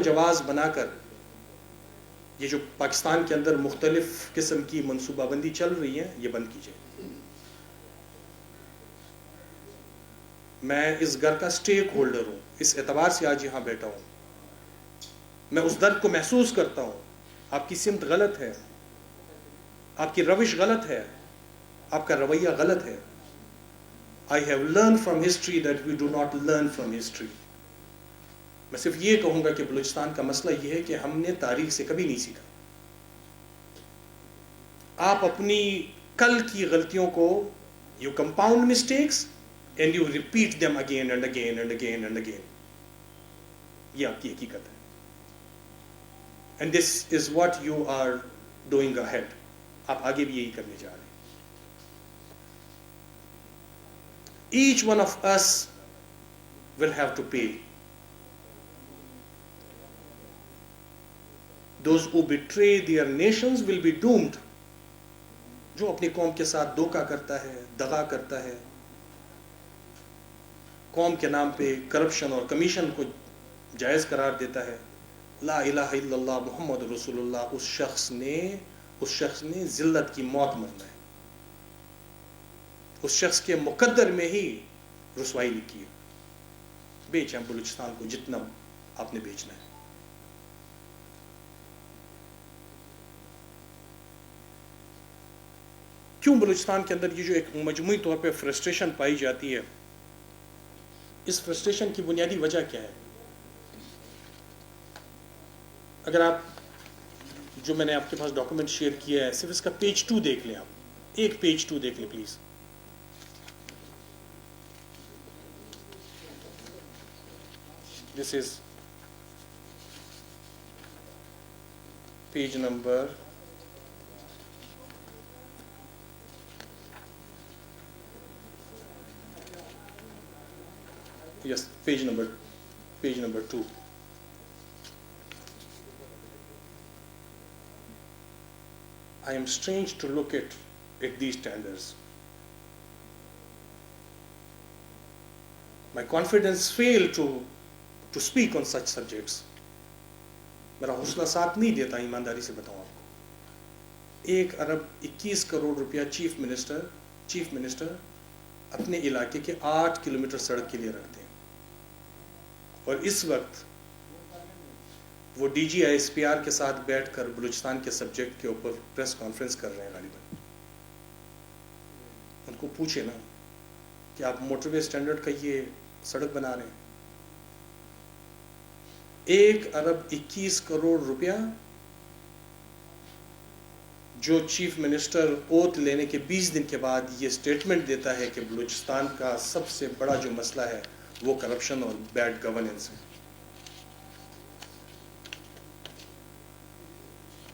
جواز بنا کر یہ جو پاکستان کے اندر مختلف قسم کی منصوبہ بندی چل رہی ہے یہ بند کیجیے. میں اس گھر کا سٹیک ہولڈر ہوں, اس اعتبار سے آج یہاں بیٹھا ہوں. میں اس درد کو محسوس کرتا ہوں. آپ کی سمت غلط ہے, آپ کی روش غلط ہے, آپ کا رویہ غلط ہے. I have learned from history that we do not learn from history. میں صرف یہ کہوں گا کہ بلوچستان کا مسئلہ یہ ہے کہ ہم نے تاریخ سے کبھی نہیں سیکھا. آپ اپنی کل کی غلطیوں کو you compound mistakes and you repeat them again and again and again and again. یہ آپ کی حقیقت ہے. And this is what you are doing ahead. آپ آگے بھی یہی کرنے جا رہے ہیں. Each one of us will have to pay. Those who betray their nations will be doomed. جو اپنی قوم کے ساتھ دھوکہ کرتا ہے, دغا کرتا ہے, قوم کے نام پہ کرپشن اور کمیشن کو جائز قرار دیتا ہے, لا الہ الا اللہ محمد رسول اللہ, اس شخص نے ذلت کی موت مرنا ہے. اس شخص کے مقدر میں ہی رسوائی لکھی ہے. بیچیں بلوچستان کو جتنا آپ نے بیچنا ہے. کیوں بلوچستان کے اندر یہ جو ایک مجموعی طور پہ فرسٹریشن پائی جاتی ہے, اس فرسٹریشن کی بنیادی وجہ کیا ہے؟ اگر آپ جو میں نے آپ کے پاس ڈاکومنٹ شیئر کیا ہے صرف اس کا پیج 2 دیکھ لیں. آپ ایک پیج 2 دیکھ لیں please. This is page number 2. I am strange to look at these standards. My confidence failed to speak on such subjects. میرا حوصلہ ساتھ نہیں دیتا, ایمانداری سے بتاؤں آپ کو. 1 ارب 21 کروڑ روپیہ چیف منسٹر اپنے علاقے کے 8 کلومیٹر سڑک کے لیے رکھتے ہیں, اور اس وقت وہ D G I S P R کے ساتھ بیٹھ کر بلوچستان کے سبجیکٹ کے اوپر پریس کانفرنس کر رہے ہیں. غالباً ان کو پوچھے نا کہ آپ موٹر وے اسٹینڈرڈ کا یہ سڑک بنا رہے ہیں. 1 ارب 21 کروڑ روپیہ جو چیف منسٹر اوت لینے کے 20 دن کے بعد یہ سٹیٹمنٹ دیتا ہے کہ بلوچستان کا سب سے بڑا جو مسئلہ ہے وہ کرپشن اور بیڈ گورننس ہے.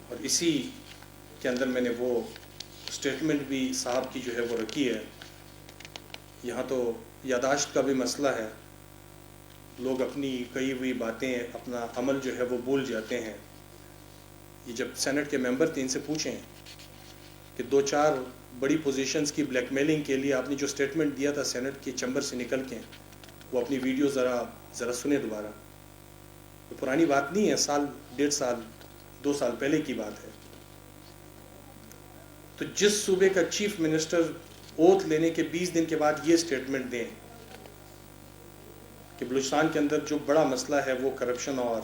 اور اسی کے اندر میں نے وہ سٹیٹمنٹ بھی صاحب کی جو ہے وہ رکھی ہے. یہاں تو یاداشت کا بھی مسئلہ ہے, لوگ اپنی کہی ہوئی باتیں, اپنا عمل جو ہے وہ بھول جاتے ہیں. یہ جب سینٹ کے ممبر تھے, ان سے پوچھیں کہ 2-4 بڑی پوزیشنز کی بلیک میلنگ کے لیے آپ نے جو سٹیٹمنٹ دیا تھا سینٹ کے چیمبر سے نکل کے, وہ اپنی ویڈیو ذرا سنیں دوبارہ. وہ پرانی بات نہیں ہے, 1.5 سال 2 سال پہلے کی بات ہے. تو جس صوبے کا چیف منسٹر اوتھ لینے کے 20 دن کے بعد یہ سٹیٹمنٹ دیں کہ بلوچستان کے اندر جو بڑا مسئلہ ہے وہ کرپشن اور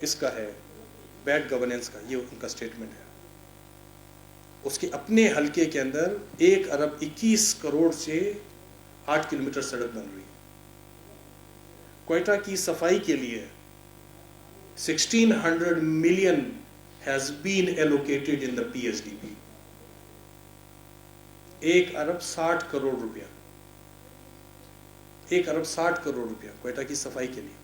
اس کا ہے, بیڈ گورننس کا, یہ ان کا سٹیٹمنٹ ہے. اس کے اپنے حلقے کے اندر 1 ارب 21 کروڑ سے 8 کلومیٹر سڑک بن رہی ہے. کوئٹہ کی صفائی کے لیے 1600 million has been allocated in the PSDP. 1 ارب 60 کروڑ روپیہ, 1 ارب 60 کروڑ روپیہ کوئٹہ کی صفائی کے لیے.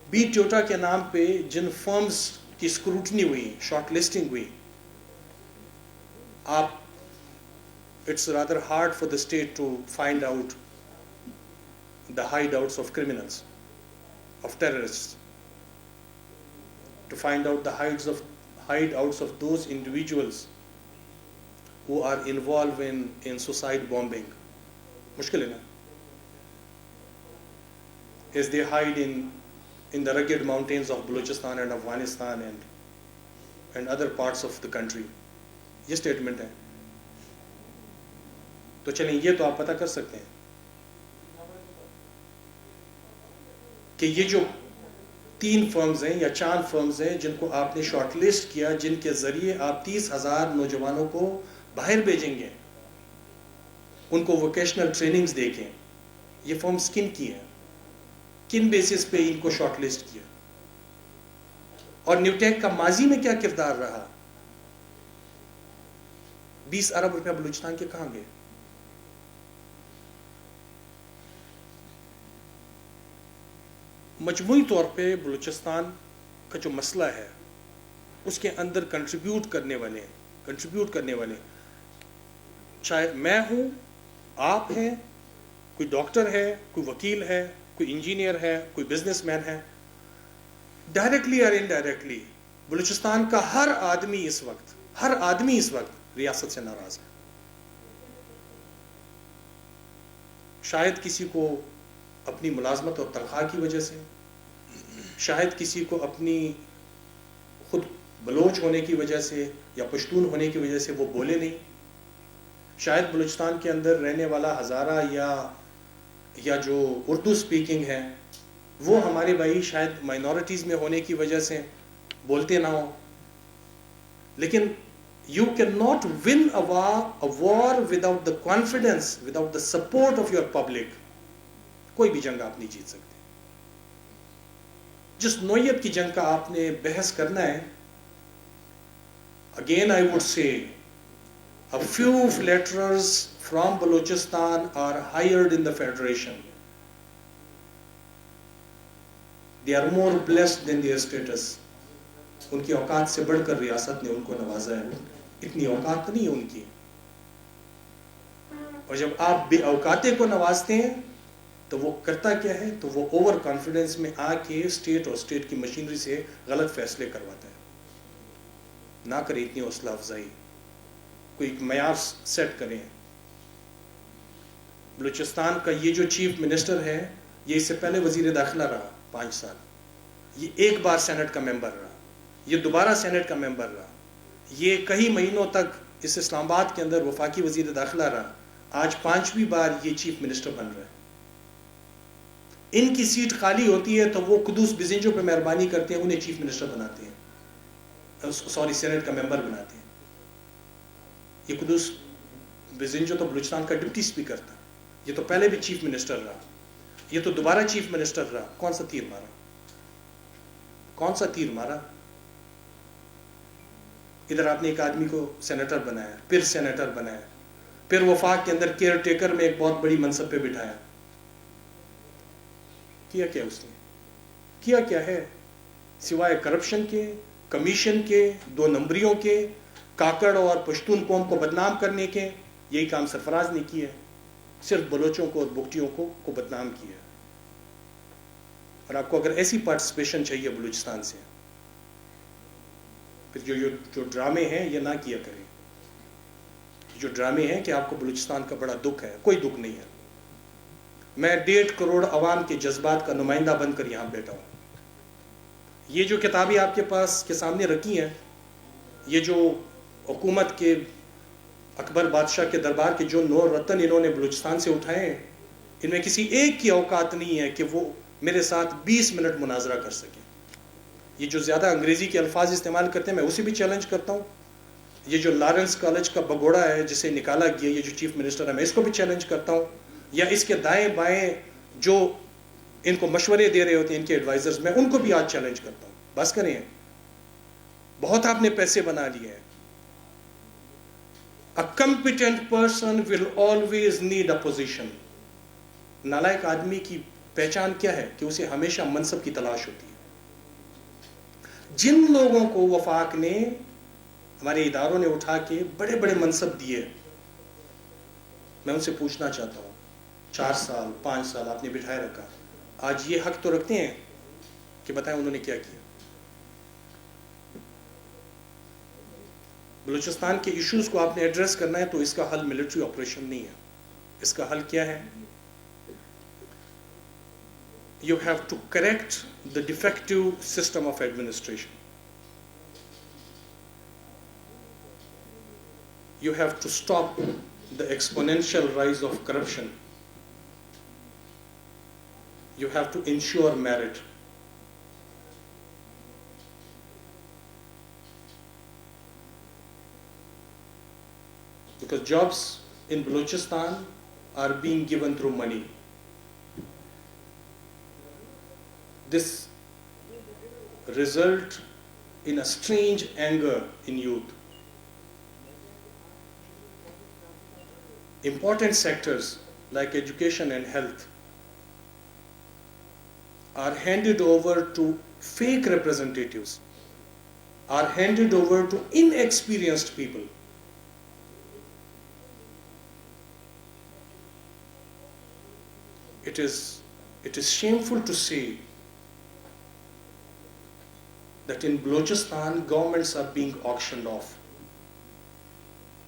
بی ٹیوٹا کے نام پہ جن فرمز کی اسکروٹنی ہوئی, شارٹ لسٹنگ ہوئی, it's rather hard for the state to find out the hideouts of criminals, of terrorists, to find out the hideouts of those individuals who are involved in suicide bombing. مشکل ہے نا. as they hide in the rugged mountains of Balochistan and Afghanistan and other parts of the country. یہ statement ہے. تو چلیں یہ تو آپ پتہ کر سکتے ہیں کہ یہ جو 3 فرمز ہیں یا 4 فرمز ہیں جن کو آپ نے شارٹ لسٹ کیا، جن کے ذریعے آپ 30,000 نوجوانوں کو باہر بھیجیں گے، ان کو ووکیشنل ٹریننگز دے کے، یہ فرمز کن کی ہیں؟ کن بیسس پہ ان کو شارٹ لسٹ کیا؟ اور نیوٹیک کا ماضی میں کیا کردار رہا؟ 20 ارب روپیہ بلوچستان کے کہاں گئے؟ مجموعی طور پہ بلوچستان کا جو مسئلہ ہے اس کے اندر کنٹریبیوٹ کرنے والے چاہے میں ہوں، آپ ہیں، کوئی ڈاکٹر ہے، کوئی وکیل ہے، کوئی انجینئر ہے، کوئی بزنس مین ہے، ڈائریکٹلی اور انڈائریکٹلی بلوچستان کا ہر آدمی اس وقت ریاست سے ناراض ہے. شاید کسی کو اپنی ملازمت اور تنخواہ کی وجہ سے، شاید کسی کو اپنی خود بلوچ ہونے کی وجہ سے یا پشتون ہونے کی وجہ سے وہ بولے نہیں، شاید بلوچستان کے اندر رہنے والا ہزارہ یا جو اردو سپیکنگ ہے وہ ہمارے بھائی شاید مائنورٹیز میں ہونے کی وجہ سے بولتے نہ ہوں. لیکن you cannot win a war without the confidence, without the support of your public. کوئی بھی جنگ آپ نہیں جیت سکتے. جس نوعیت کی جنگ کا آپ نے بحث کرنا ہے، again I would say a few flatterers from Balochistan are hired in the federation. They are more blessed than their status. ان کی اوقات سے بڑھ کر ریاست نے ان کو نوازا ہے. اتنی اوقات نہیں ہے ان کی. اور جب آپ بے اوقاتے کو نوازتے ہیں تو وہ کرتا کیا ہے؟ تو وہ اوور کانفیڈنس میں آ کے اسٹیٹ اور اسٹیٹ کی مشینری سے غلط فیصلے کرواتا ہے. نہ کریں اتنی حوصلہ افزائی، کوئی ایک معیار سیٹ کریں. بلوچستان کا یہ جو چیف منسٹر ہے، یہ اس سے پہلے وزیر داخلہ رہا 5 سال، یہ ایک بار سینٹ کا ممبر رہا، یہ دوبارہ سینٹ کا ممبر رہا، یہ کئی مہینوں تک اس اسلام آباد کے اندر وفاقی وزیر داخلہ رہا، آج 5ویں بار یہ چیف منسٹر بن رہا ہے. ان کی سیٹ خالی ہوتی ہے تو وہ قدوس بزنجو پہ مہربانی کرتے ہیں، انہیں چیف منسٹر بناتے ہیں، سینٹ کا ممبر بناتے ہیں. یہ قدوس بزنجو تو بلوچستان کا ڈپٹی اسپیکر تھا، یہ تو پہلے بھی چیف منسٹر رہا، یہ تو دوبارہ چیف منسٹر رہا. کون سا تیر مارا؟ ادھر آپ نے ایک آدمی کو سینیٹر بنایا، پھر سینیٹر بنایا، پھر وفاق کے اندر کیئر ٹیکر میں ایک بہت بڑی منصب پہ بٹھایا. کیا کیا اس نے؟ کیا کیا ہے سوائے کرپشن کے، کمیشن کے، 2 نمبریوں کے، کاکڑ اور پشتون قوم کو بدنام کرنے کے؟ یہی کام سرفراز نے کیا ہے. صرف بلوچوں کو اور بگٹیوں کو بدنام کیا. اور آپ کو اگر ایسی پارٹیسپیشن چاہیے بلوچستان سے، پھر جو ڈرامے ہیں یہ نہ کیا کریں. جو ڈرامے ہیں کہ آپ کو بلوچستان کا بڑا دکھ ہے، کوئی دکھ نہیں ہے. میں 1.5 کروڑ عوام کے جذبات کا نمائندہ بن کر یہاں بیٹھا ہوں. یہ جو کتابیں آپ کے سامنے رکھی ہیں، یہ جو حکومت کے اکبر بادشاہ کے دربار کے جو 9 رتن انہوں نے بلوچستان سے اٹھائے ہیں، ان میں کسی ایک کی اوقات نہیں ہے کہ وہ میرے ساتھ 20 منٹ مناظرہ کر سکیں. یہ جو زیادہ انگریزی کے الفاظ استعمال کرتے ہیں میں اسے بھی چیلنج کرتا ہوں. یہ جو لارنس کالج کا بگوڑا ہے جسے نکالا گیا، یہ جو چیف منسٹر ہے، میں اس کو بھی چیلنج کرتا ہوں. یا اس کے دائیں بائیں جو ان کو مشورے دے رہے ہوتے ہیں، ان کے ایڈوائزرز، میں ان کو بھی آج چیلنج کرتا ہوں. بس کریں، بہت آپ نے پیسے بنا لیے ہیں. A competent person will always need a position. نالائق آدمی کی پہچان کیا ہے؟ کہ اسے ہمیشہ منصب کی تلاش ہوتی ہے. جن لوگوں کو وفاق نے، ہمارے اداروں نے اٹھا کے بڑے بڑے منصب دیے، میں ان سے پوچھنا چاہتا ہوں، 4 سال 5 سال آپ نے بٹھائے رکھا، آج یہ حق تو رکھتے ہیں کہ بتائیں انہوں نے کیا کیا؟ بلوچستان کے ایشوز کو آپ نے ایڈریس کرنا ہے تو اس کا حل ملٹری آپریشن نہیں ہے. اس کا حل کیا ہے؟ you have to correct the defective system of administration. You have to stop the exponential rise of corruption. You have to ensure merit. Because jobs in Balochistan are being given through money. This results in a strange anger in youth. Important sectors like education and health are handed over to fake representatives, are handed over to inexperienced people. It is shameful to say that in Balochistan governments are being auctioned off.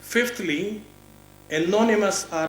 Fifthly, anonymous are